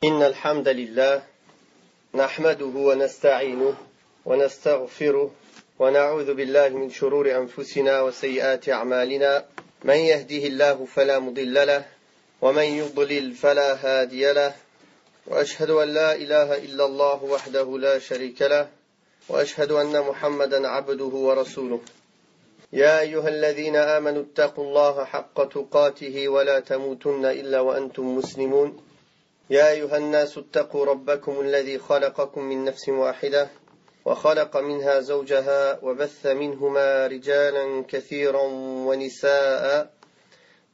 إن الحمد لله نحمده ونستعينه ونستغفره ونعوذ بالله من شرور أنفسنا وسيئات أعمالنا من يهده الله فلا مضل له ومن يضلل فلا هادي له وأشهد أن لا إله إلا الله وحده لا شريك له وأشهد أن محمدا عبده ورسوله يا أيها الذين آمنوا اتقوا الله حق تقاته ولا تموتن إلا وأنتم مسلمون يا أيها الناس اتقوا ربكم الذي خلقكم من نفس واحدة وخلق منها زوجها وبث منهما رجالا كثيرا ونساء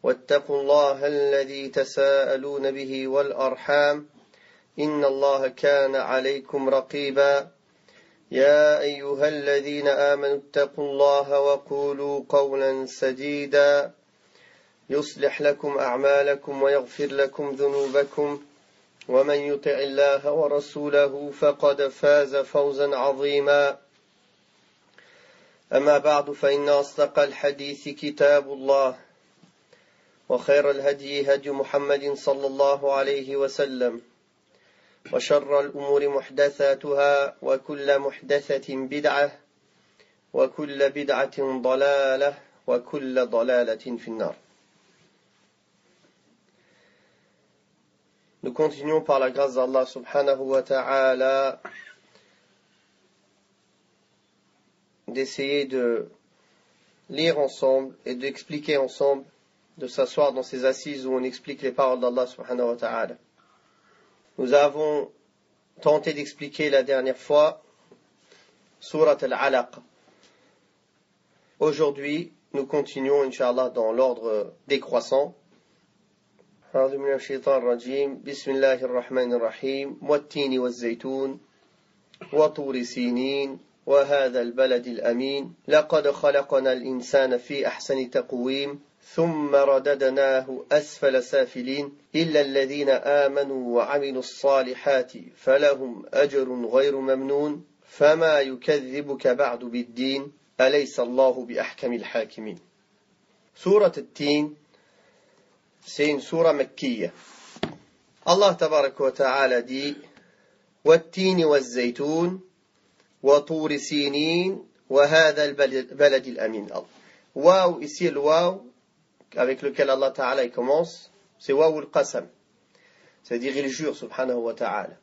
واتقوا الله الذي تساءلون به والأرحام إن الله كان عليكم رقيبا يا أيها الذين آمنوا اتقوا الله وقولوا قولا سديدا يصلح لكم أعمالكم ويغفر لكم ذنوبكم ومن يطع الله ورسوله فقد فاز فوزا عظيما أما بعد فإن أصدق الحديث كتاب الله وخير الهدي هدي محمد صلى الله عليه وسلم وشر الأمور محدثاتها وكل محدثة بدعة وكل بدعة ضلالة وكل ضلالة في النار. Nous continuons par la grâce d'Allah subhanahu wa ta'ala d'essayer de lire ensemble et d'expliquer ensemble, de s'asseoir dans ces assises où on explique les paroles d'Allah subhanahu wa ta'ala. Nous avons tenté d'expliquer la dernière fois Surat al-Alaq. Aujourd'hui, nous continuons, Inch'Allah, dans l'ordre décroissant. أعوذ من الشيطان الرجيم بسم الله الرحمن الرحيم والتين والزيتون وطور سينين وهذا البلد الأمين لقد خلقنا الإنسان في أحسن تقويم ثم رددناه أسفل سافلين إلا الذين آمنوا وعملوا الصالحات فلهم أجر غير ممنون فما يكذبك بعد بالدين أليس الله بأحكم الحاكمين. سورة التين c'est une sourate makkiya. Allah tabaraka wa ta'ala dit والتين والزيتون وطور سينين وهذا البلد الأمين. Waouh, ici le waouh avec lequel Allah ta'ala commence, c'est waouh al-qasam. C'est-à-dire il jure subhanahu wa ta'ala.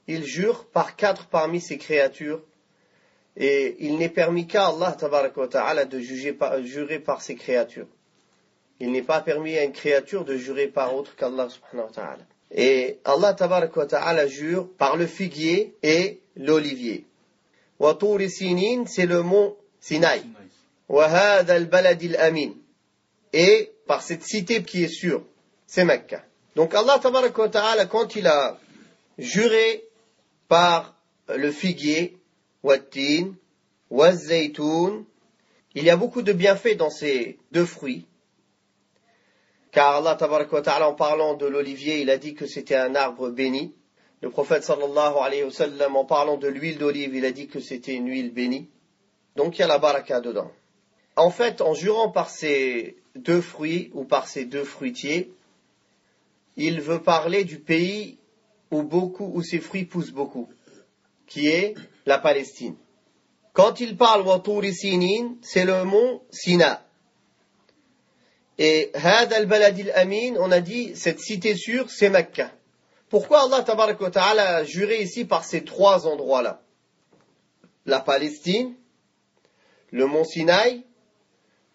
Il jure par quatre parmi ses créatures et il n'est permis qu'à Allah tabaraka wa ta'ala de jurer par ses créatures. Il n'est pas permis à une créature de jurer par autre qu'Allah subhanahu wa ta'ala. Et Allah tabaraka wa ta'ala jure par le figuier et l'olivier. Wa Turi Sinin, c'est le mont Sinaï. Wa hadha al-balad al-amin. Et par cette cité qui est sûre, c'est Mecca. Donc Allah tabaraka wa ta'ala, quand il a juré par le figuier, Wat-tin, Waz-zaytoun, il y a beaucoup de bienfaits dans ces deux fruits. Car Allah tabaraka wa ta'ala, en parlant de l'olivier, il a dit que c'était un arbre béni. Le prophète sallallahu alayhi wa sallam, en parlant de l'huile d'olive, il a dit que c'était une huile bénie. Donc il y a la baraka dedans. En fait, en jurant par ces deux fruits ou par ces deux fruitiers, il veut parler du pays où ces fruits poussent beaucoup, qui est la Palestine. Quand il parle wa Turi Sinin, c'est le mont Sina. Et Hada al-Balad al-Amin, on a dit, cette cité sûre, c'est Mecca. Pourquoi Allah tabaraka wa ta'ala a juré ici par ces trois endroits-là? La Palestine, le mont Sinaï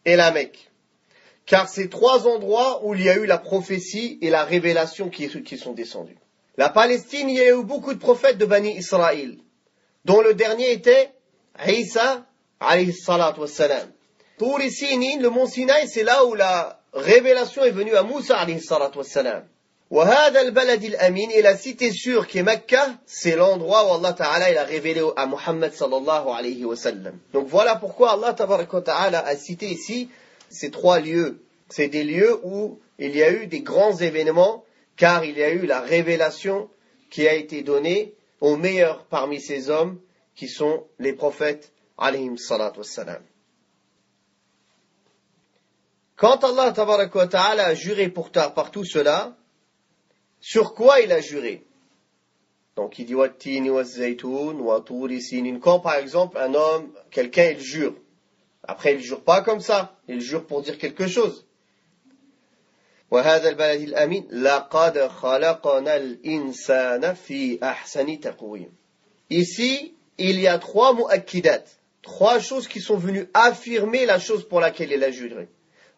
et la Mecque. Car c'est trois endroits où il y a eu la prophétie et la révélation qui sont descendus. La Palestine, il y a eu beaucoup de prophètes de Bani Israël, dont le dernier était Isa, alayhi salatu wassalam. Turi Sinin, le mont Sinaï, c'est là où la révélation est venue à Moussa alayhi salatu wassalam. Wa hadha al-balad al-amin, et la cité sûre qui est Mecca, c'est l'endroit où Allah ta'ala il a révélé à Muhammad sallallahu alayhi wa sallam. Donc voilà pourquoi Allah tabaraka wa ta'ala a cité ici ces trois lieux. C'est des lieux où il y a eu des grands événements, car il y a eu la révélation qui a été donnée aux meilleurs parmi ces hommes, qui sont les prophètes alayhim salatu wassalam. Quand Allah tabaraka wa ta'ala a juré par tout cela, Sur quoi il a juré? Donc il dit Wattini wazzaytoun wa turi sinin. Quand par exemple un homme, quelqu'un il jure. Après il jure pas comme ça, il jure pour dire quelque chose. وهذا البلد الأمين لقد خلقنا الإنسان في أحسن تقويم. Ici, il y a trois mu'akkidat, trois choses qui sont venues affirmer la chose pour laquelle il a juré.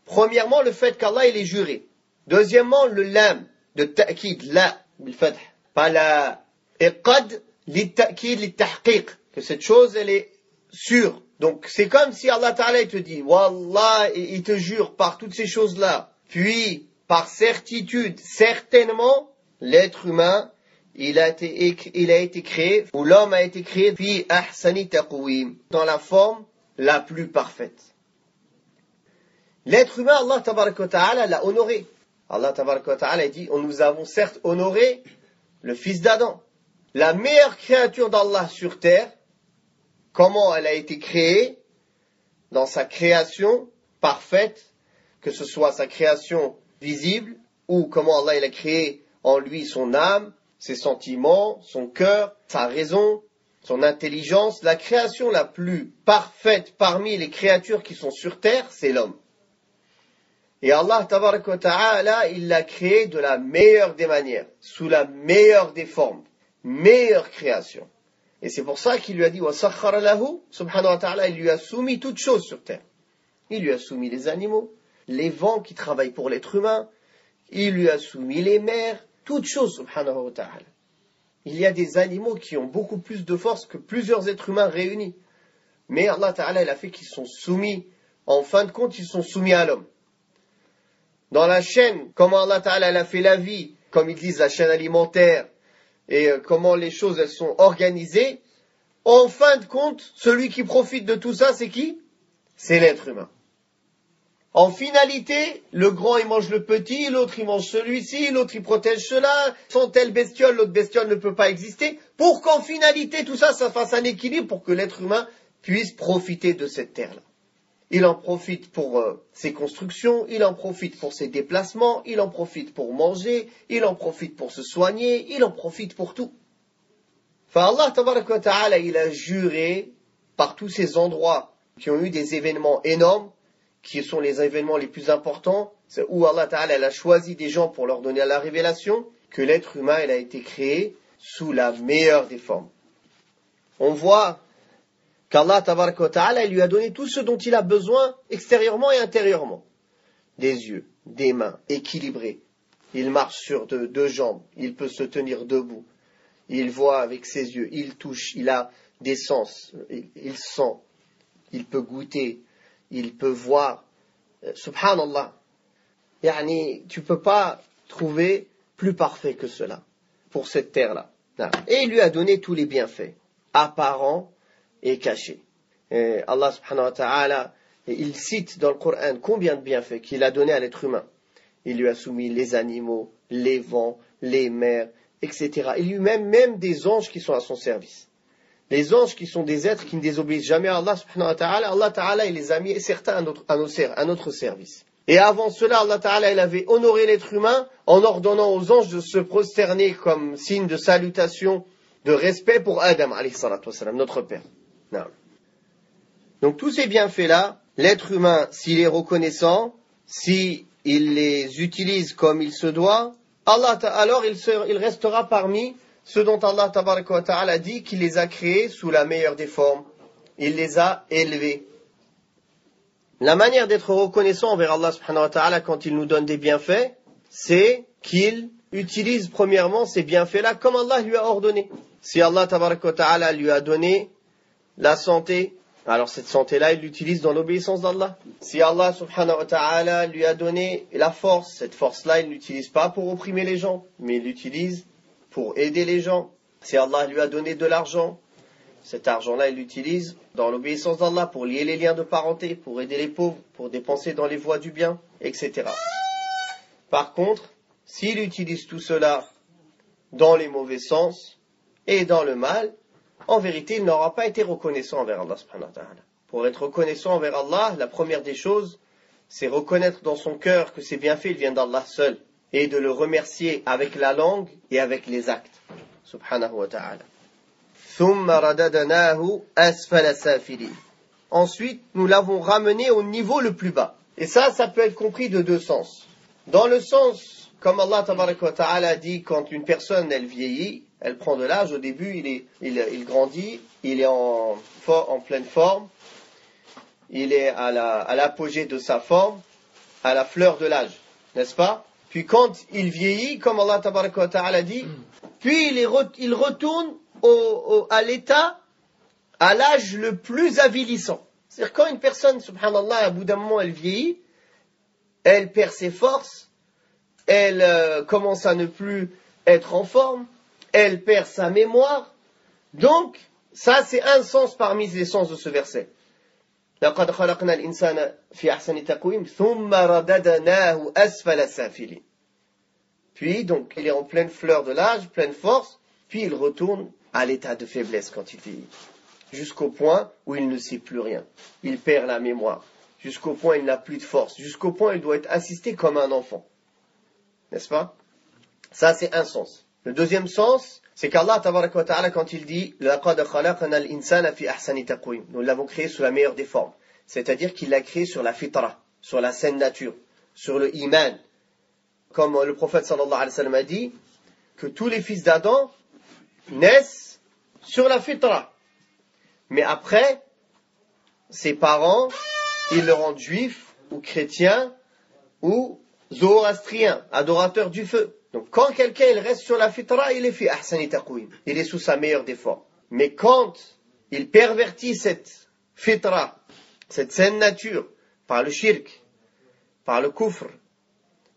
Premièrement, le fait qu'Allah il est juré. Deuxièmement, le lam de ta'kid, la bil fath, pas la iqad li ta'kid li tahqiq, que cette chose elle est sûre. Donc c'est comme si Allah Ta'ala il te dit wallah, il te jure par toutes ces choses-là, puis par certitude, certainement l'être humain il a été créé, ou l'homme a été créé fi ahsani taqwim, dans la forme la plus parfaite. L'être humain, Allah Tabaraka wa Ta'ala l'a honoré. Allah Tabaraka wa Ta'ala dit, nous avons certes honoré le fils d'Adam. La meilleure créature d'Allah sur terre, comment elle a été créée, dans sa création parfaite, que ce soit sa création visible, ou comment Allah il a créé en lui son âme, ses sentiments, son cœur, sa raison, son intelligence. La création la plus parfaite parmi les créatures qui sont sur terre, c'est l'homme. Et Allah Tabaraka wa Ta'ala, il l'a créé de la meilleure des manières, sous la meilleure des formes, meilleure création. Et c'est pour ça qu'il lui a dit, وَسَخَّرَ لَهُ, subhanahu wa ta'ala, il lui a soumis toutes choses sur terre. Il lui a soumis les animaux, les vents qui travaillent pour l'être humain, il lui a soumis les mers, toutes choses, subhanahu wa ta'ala. Il y a des animaux qui ont beaucoup plus de force que plusieurs êtres humains réunis. Mais Allah Ta'ala, il a fait qu'ils sont soumis, en fin de compte, ils sont soumis à l'homme. Dans la chaîne, comment Allah Ta'ala a fait la vie, comme ils disent la chaîne alimentaire, et comment les choses elles sont organisées, en fin de compte, celui qui profite de tout ça, c'est qui? C'est l'être humain. En finalité, le grand il mange le petit, l'autre il mange celui-ci, l'autre il protège cela, sans telle bestiole, l'autre bestiole ne peut pas exister, pour qu'en finalité tout ça, ça fasse un équilibre pour que l'être humain puisse profiter de cette terre-là. Il en profite pour ses constructions, il en profite pour ses déplacements, il en profite pour manger, il en profite pour se soigner, il en profite pour tout. Enfin, Allah Tabaraka wa Ta'ala, il a juré par tous ces endroits qui ont eu des événements énormes, qui sont les événements les plus importants, c'est où Allah Ta'ala a choisi des gens pour leur donner la révélation, que l'être humain il a été créé sous la meilleure des formes. On voit qu'Allah Tabaraka wa Ta'ala il lui a donné tout ce dont il a besoin extérieurement et intérieurement. Des yeux, des mains, équilibrés. Il marche sur deux jambes, il peut se tenir debout. Il voit avec ses yeux, il touche, il a des sens, il sent, il peut goûter, il peut voir. Subhanallah. Yani, tu peux pas trouver plus parfait que cela pour cette terre-là. Et il lui a donné tous les bienfaits, apparents et cachés. Et Allah subhanahu wa ta'ala, il cite dans le Coran combien de bienfaits qu'il a donné à l'être humain. Il lui a soumis les animaux, les vents, les mers, etc. Il lui a même des anges qui sont à son service. Les anges qui sont des êtres qui ne désobéissent jamais à Allah subhanahu wa ta'ala, Allah ta'ala il les a mis certains à notre service. Et avant cela, Allah ta'ala il avait honoré l'être humain en ordonnant aux anges de se prosterner comme signe de salutation, de respect pour Adam alayhi salatu wassalam, notre père. Non. Donc tous ces bienfaits-là, l'être humain, s'il est reconnaissant, s'il les utilise comme il se doit, alors il restera parmi ceux dont Allah Tabaraka wa Ta'ala dit qu'il les a créés sous la meilleure des formes. Il les a élevés. La manière d'être reconnaissant envers Allah subhanahu wa ta'ala quand il nous donne des bienfaits, c'est qu'il utilise premièrement ces bienfaits-là comme Allah lui a ordonné. Si Allah Tabaraka wa Ta'ala lui a donné la santé, alors cette santé-là, il l'utilise dans l'obéissance d'Allah. Si Allah subhanahu wa ta'ala lui a donné la force, cette force-là, il ne l'utilise pas pour opprimer les gens, mais il l'utilise pour aider les gens. Si Allah lui a donné de l'argent, cet argent-là, il l'utilise dans l'obéissance d'Allah pour lier les liens de parenté, pour aider les pauvres, pour dépenser dans les voies du bien, etc. Par contre, s'il utilise tout cela dans les mauvais sens et dans le mal, en vérité, il n'aura pas été reconnaissant envers Allah subhanahu wa ta'ala. Pour être reconnaissant envers Allah, la première des choses, c'est reconnaître dans son cœur que ses bienfaits ils viennent d'Allah seul. et de le remercier avec la langue et avec les actes. Subhanahu wa ta'ala. ثُمَّ رَدَدْنَاهُ أَسْفَلَ سَافِلِينَ. Ensuite, nous l'avons ramené au niveau le plus bas. Et ça peut être compris de deux sens. Dans le sens, comme Allah tabaraka wa ta'ala dit, quand une personne, elle vieillit, elle prend de l'âge, au début, il grandit, il est en pleine forme, il est à l'apogée de sa forme, à la fleur de l'âge, n'est-ce pas? Puis quand il vieillit, comme Allah tabaraka wa ta'ala dit, puis il retourne à l'état, à l'âge le plus avilissant. C'est-à-dire quand une personne, subhanallah, à bout d'un moment, elle vieillit, elle perd ses forces, elle commence à ne plus être en forme, elle perd sa mémoire. Donc, ça c'est un sens parmi les sens de ce verset. لَقَدْ خَلَقْنَا الْإِنسَانَ فِي أَحْسَنِ تَقْوِيمٍ ثُمَّ رَدَدْنَاهُ أَسْفَلَ سَافِلِينَ. Puis, donc, il est en pleine fleur de l'âge, pleine force, puis il retourne à l'état de faiblesse quand il vieillit. Jusqu'au point où il ne sait plus rien. Il perd la mémoire. Jusqu'au point où il n'a plus de force. Jusqu'au point où il doit être assisté comme un enfant. N'est-ce pas? Ça, c'est un sens. Le deuxième sens, c'est qu'Allah, tabaraka wa ta'ala, quand il dit « لَقَدْ خَلَقْنَا الْإِنسَانَ فِي أَحْسَنِ تَقْوِيمٍ » nous l'avons créé sous la meilleure des formes. C'est-à-dire qu'il l'a créé sur la fitra, sur la saine nature, sur le iman. Comme le prophète sallallahu alayhi wa sallam a dit, que tous les fils d'Adam naissent sur la fitra. Mais après, ses parents, ils le rendent juif, ou chrétien, ou zoroastrien, adorateur du feu. Donc quand quelqu'un il reste sur la fitra, il est fi ahsani taqwim. Il est sous sa meilleure des formes. Mais quand il pervertit cette fitra, cette saine nature, par le shirk, par le kufr,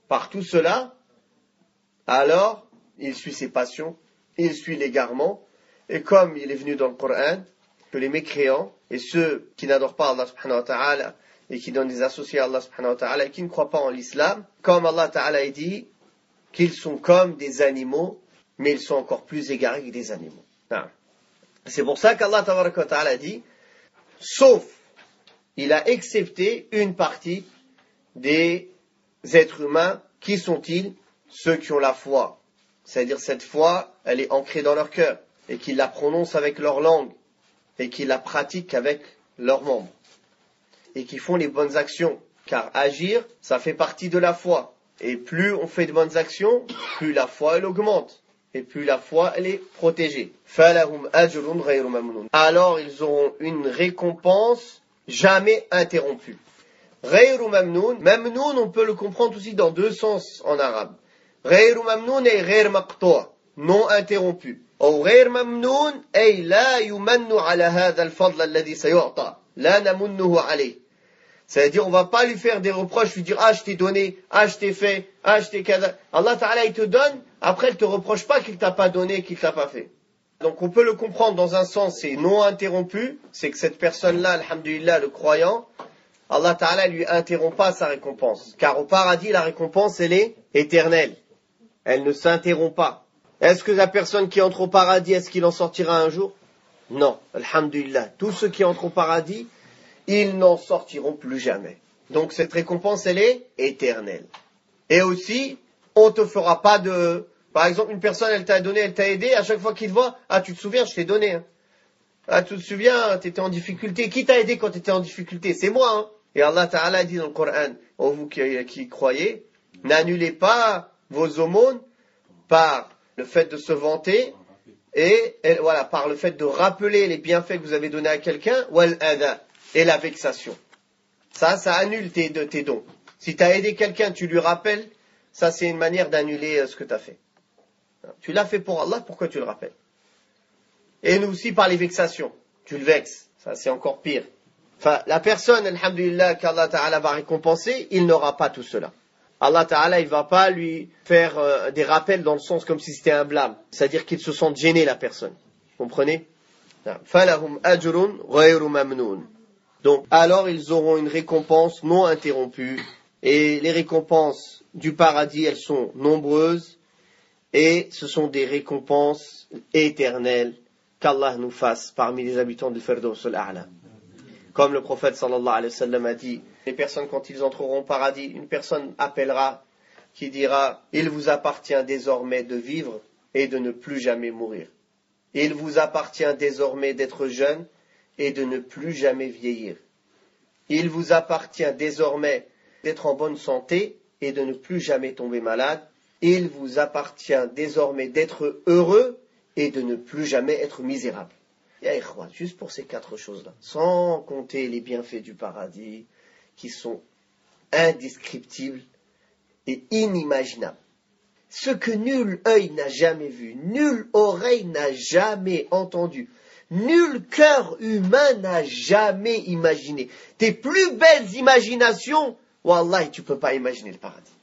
par tout cela, alors il suit ses passions, il suit l'égarement, et comme il est venu dans le Coran, que les mécréants et ceux qui n'adorent pas Allah subhanahu wa ta'ala et qui donnent des associés à Allah subhanahu wa ta'ala et qui ne croient pas en l'islam, comme Allah ta'ala dit qu'ils sont comme des animaux, mais ils sont encore plus égarés que des animaux. C'est pour ça qu'Allah ta'ala dit, sauf, il a excepté une partie des êtres humains, qui sont-ils? Ceux qui ont la foi. C'est-à-dire cette foi, elle est ancrée dans leur cœur, et qu'ils la prononcent avec leur langue, et qui la pratiquent avec leurs membres, et qui font les bonnes actions, car agir, ça fait partie de la foi, et plus on fait de bonnes actions, plus la foi elle augmente, et plus la foi elle est protégée. Alors ils auront une récompense jamais interrompue. Ghayru mamnoun, mamnoun on peut le comprendre aussi dans deux sens en arabe. Ghayru mamnoun et ghayr maqtoua, non interrompu. أو غير ممنون أي لا يمن على هذا الفضل الذي سيعطى لا نمنه عليه. C'est-à-dire on va pas lui faire des reproches, lui dire ah je t'ai donné, ah je t'ai fait, ah je t'ai kada. Allah Ta'ala il te donne, après il te reproche pas qu'il t'a pas donné, qu'il t'a pas fait. Donc on peut le comprendre dans un sens, c'est non interrompu, c'est que cette personne-là, alhamdulillah, le croyant, Allah Ta'ala lui interrompt pas sa récompense. Car au paradis la récompense elle est éternelle, elle ne s'interrompt pas. Est-ce que la personne qui entre au paradis, est-ce qu'il en sortira un jour? Non, alhamdulillah. Tous ceux qui entrent au paradis, ils n'en sortiront plus jamais. Donc cette récompense, elle est éternelle. Et aussi, on te fera pas de... Par exemple, une personne, elle t'a donné, elle t'a aidé, à chaque fois qu'il te voit, ah tu te souviens, je t'ai donné. Hein. Ah tu te souviens, tu étais en difficulté. Qui t'a aidé quand tu étais en difficulté? C'est moi. Hein. Et Allah Ta'ala dit dans le Coran, oh, vous qui croyez, n'annulez pas vos aumônes par le fait de se vanter et voilà, par le fait de rappeler les bienfaits que vous avez donnés à quelqu'un, et la vexation. Ça annule tes dons. Si tu as aidé quelqu'un, tu lui rappelles, ça c'est une manière d'annuler ce que tu as fait. Tu l'as fait pour Allah, pourquoi tu le rappelles? Et nous aussi par les vexations, tu le vexes, ça c'est encore pire. Enfin, la personne, alhamdulillah, qu'Allah Ta'ala va récompenser, il n'aura pas tout cela. Allah Ta'ala, il va pas lui faire des rappels dans le sens comme si c'était un blâme. C'est-à-dire qu'il se sente gêné, la personne. Vous comprenez? فَلَهُمْ أَجْرٌ غَيْرُ مَمْنُونَ. Donc, alors ils auront une récompense non interrompue. Et les récompenses du paradis, elles sont nombreuses. Et ce sont des récompenses éternelles. Qu'Allah nous fasse parmi les habitants du Firdaus al-A'la. Comme le prophète sallallahu alayhi wa sallam a dit, les personnes quand ils entreront au paradis, une personne appellera qui dira « Il vous appartient désormais de vivre et de ne plus jamais mourir. Il vous appartient désormais d'être jeune et de ne plus jamais vieillir. Il vous appartient désormais d'être en bonne santé et de ne plus jamais tomber malade. Il vous appartient désormais d'être heureux et de ne plus jamais être misérable. » Ya ikhwan, juste pour ces 4 choses-là, sans compter les bienfaits du paradis qui sont indescriptibles et inimaginables. Ce que nul œil n'a jamais vu, nulle oreille n'a jamais entendu, nul cœur humain n'a jamais imaginé. Tes plus belles imaginations, wallahi, tu ne peux pas imaginer le paradis.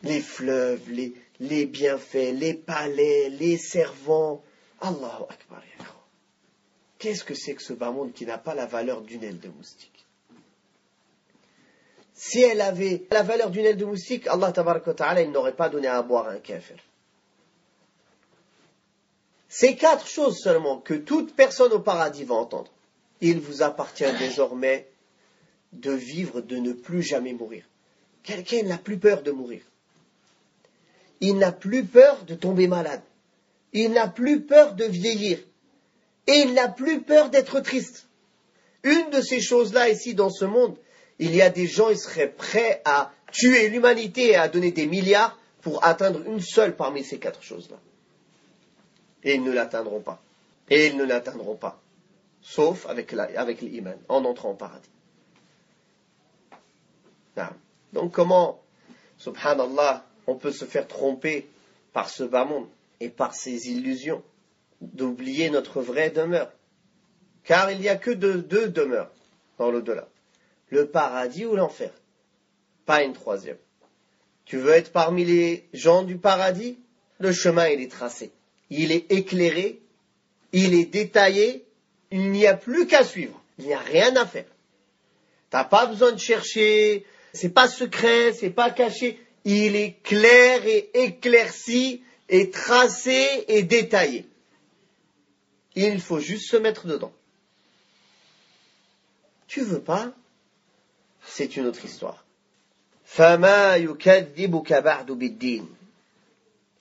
Les fleuves, les bienfaits, les palais, les servants. Allahu Akbar. Qu'est-ce que c'est que ce bas monde qui n'a pas la valeur d'une aile de moustique? Si elle avait la valeur d'une aile de moustique, Allah tabaraka wa ta'ala, il n'aurait pas donné à boire à un kafir. Ces 4 choses seulement que toute personne au paradis va entendre. Il vous appartient désormais de vivre, de ne plus jamais mourir. Quelqu'un n'a plus peur de mourir. Il n'a plus peur de tomber malade. Il n'a plus peur de vieillir. Et il n'a plus peur d'être triste. Une de ces choses-là ici dans ce monde, il y a des gens, ils seraient prêts à tuer l'humanité et à donner des milliards pour atteindre une seule parmi ces 4 choses-là. Et ils ne l'atteindront pas. Et ils ne l'atteindront pas. Sauf avec l'iman, en entrant au paradis. Donc comment, subhanallah, on peut se faire tromper par ce bas monde et par ses illusions, d'oublier notre vraie demeure. Car il n'y a que 2 demeures dans l'au-delà. Le paradis ou l'enfer. Pas une 3e. Tu veux être parmi les gens du paradis? Le chemin, il est tracé. Il est éclairé. Il est détaillé. Il n'y a plus qu'à suivre. Il n'y a rien à faire. T'as pas besoin de chercher. C'est pas secret, c'est pas caché. Il est clair et éclairci et tracé et détaillé. Il faut juste se mettre dedans. Tu veux pas? C'est une autre histoire. فَمَا يُكَذِّبُكَ بَعْدُ بِالدِّينِ.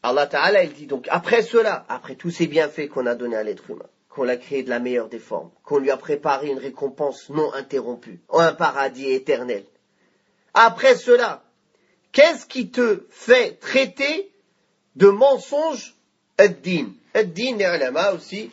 Allah Ta'ala, il dit donc, après cela, après tous ces bienfaits qu'on a donnés à l'être humain, qu'on l'a créé de la meilleure des formes, qu'on lui a préparé une récompense non interrompue, un paradis éternel. Après cela, qu'est-ce qui te fait traiter de mensonge ad-din? Ad-din, les ulama aussi,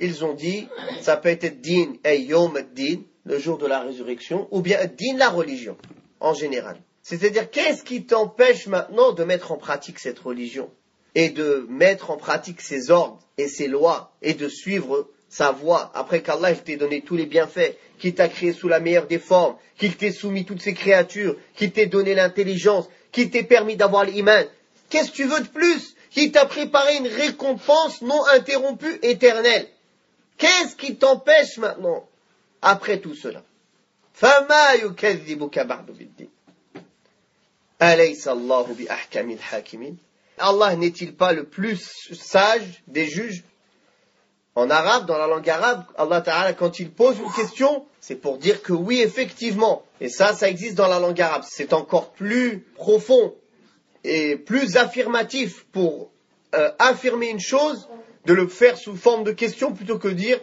ils ont dit, ça peut être ad-din ay yawm ad-din, le jour de la résurrection, ou bien ad-din, la religion, en général. C'est-à-dire, qu'est-ce qui t'empêche maintenant de mettre en pratique cette religion et de mettre en pratique ses ordres et ses lois et de suivre sa voie après qu'Allah t'ait donné tous les bienfaits, qu'il t'a créé sous la meilleure des formes, qu'il t'ait soumis toutes ces créatures, qu'il t'ait donné l'intelligence, qu'il t'ait permis d'avoir l'iman. Qu'est-ce que tu veux de plus? Qu'il t'a préparé une récompense non interrompue éternelle. Qu'est-ce qui t'empêche maintenant après tout cela? فَمَا يُكَذِّبُكَ بَعْدُ بِالدِّينِ أَلَيْسَ اللَّهُ بِأَحْكَمِ الْحَاكِمِينَ. Allah n'est-il pas le plus sage des juges? En arabe, dans la langue arabe, Allah Ta'ala, quand il pose une question, c'est pour dire que oui, effectivement. Et ça existe dans la langue arabe. C'est encore plus profond et plus affirmatif pour affirmer une chose, de le faire sous forme de question plutôt que de dire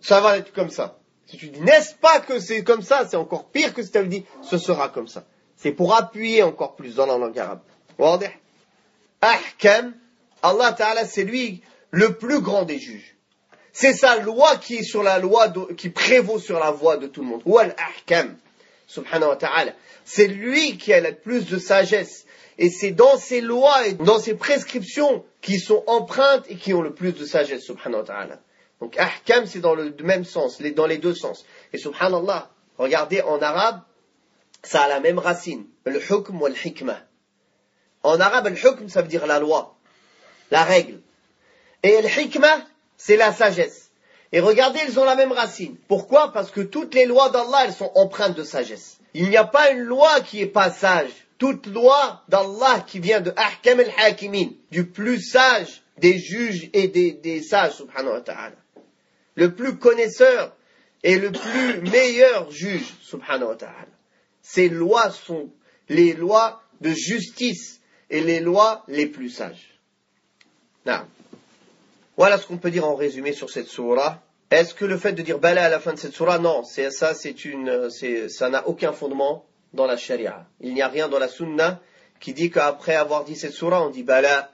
ça va être comme ça. Si tu dis n'est-ce pas que c'est comme ça, c'est encore pire que si tu avais dit ce sera comme ça. C'est pour appuyer encore plus dans la langue arabe. Wadih? Ahkam, Allah Ta'ala, c'est lui le plus grand des juges. C'est sa loi qui est sur la loi, qui prévaut sur la voie de tout le monde. Wal ahkam, subhanahu wa ta'ala. C'est lui qui a le plus de sagesse. Et c'est dans ses lois et dans ses prescriptions qui sont empreintes et qui ont le plus de sagesse, subhanahu wa ta'ala. Donc ahkam, c'est dans le même sens, dans les 2 sens. Et subhanallah, regardez en arabe, ça a la même racine. Le hukm wal hikmah. En arabe, le hukm, ça veut dire la loi, la règle. Et le hikmah, c'est la sagesse. Et regardez, ils ont la même racine. Pourquoi? Parce que toutes les lois d'Allah, elles sont empreintes de sagesse. Il n'y a pas une loi qui est pas sage. Toute loi d'Allah qui vient de Ahkam al-Hakimin, du plus sage des juges et des sages, subhanahu wa ta'ala. Le plus connaisseur et le plus meilleur juge, subhanahu wa ta'ala. Ces lois sont les lois de justice et les lois les plus sages. Non. Voilà ce qu'on peut dire en résumé sur cette sourate. Est-ce que le fait de dire bala à la fin de cette sourate? Non, ça n'a aucun fondement dans la charia. Il n'y a rien dans la sunna qui dit qu'après avoir dit cette sourate, on dit bala.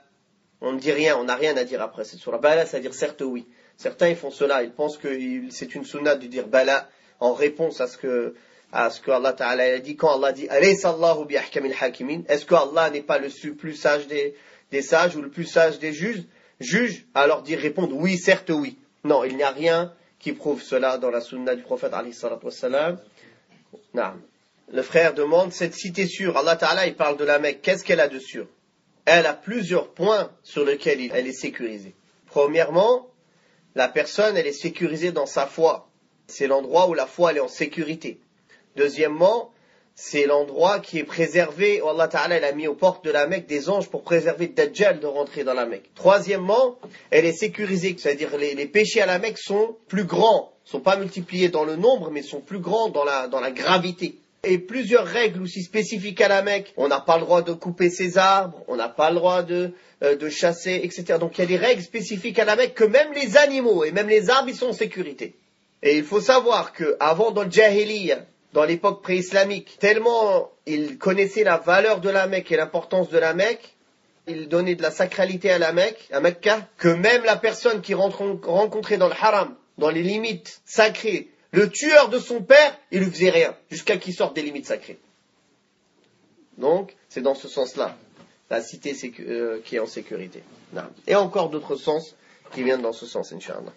On ne dit rien, on n'a rien à dire après cette sourate. Bala, c'est-à-dire certes oui. Certains ils font cela, ils pensent que c'est une sunna de dire bala en réponse à ce que Allah Ta'ala a dit. Quand Allah dit alaysa Allahu bi ahkamil hakimin, est-ce que Allah n'est pas le plus sage des sages ou le plus sage des juges? Alors répondre oui, certes oui. Non, il n'y a rien qui prouve cela dans la sunna du prophète alayhi salatu wassalam. Non. Le frère demande, cette cité sûre, Allah Ta'ala il parle de la Mecque, qu'est-ce qu'elle a de sûr? Elle a plusieurs points sur lesquels elle est sécurisée. Premièrement, la personne elle est sécurisée dans sa foi. C'est l'endroit où la foi elle est en sécurité. Deuxièmement, c'est l'endroit qui est préservé, où Allah Ta'ala a mis aux portes de la Mecque des anges pour préserver Dajjal de rentrer dans la Mecque. Troisièmement, elle est sécurisée, c'est-à-dire les péchés à la Mecque sont plus grands, sont pas multipliés dans le nombre, mais sont plus grands dans la gravité. Et plusieurs règles aussi spécifiques à la Mecque. On n'a pas le droit de couper ses arbres, on n'a pas le droit de chasser, etc. Donc il y a des règles spécifiques à la Mecque que même les animaux et même les arbres ils sont en sécurité. Et il faut savoir qu'avant dans le Jahiliyyah, dans l'époque pré-islamique, tellement ils connaissaient la valeur de la Mecque et l'importance de la Mecque, ils donnaient de la sacralité à la Mecque, à Mecca, que même la personne qui rencontrait dans le haram, dans les limites sacrées, le tueur de son père, il lui faisait rien, jusqu'à qu'il sorte des limites sacrées. Donc, c'est dans ce sens-là, la cité qui est en sécurité. Et encore d'autres sens qui viennent dans ce sens, Inch'Allah.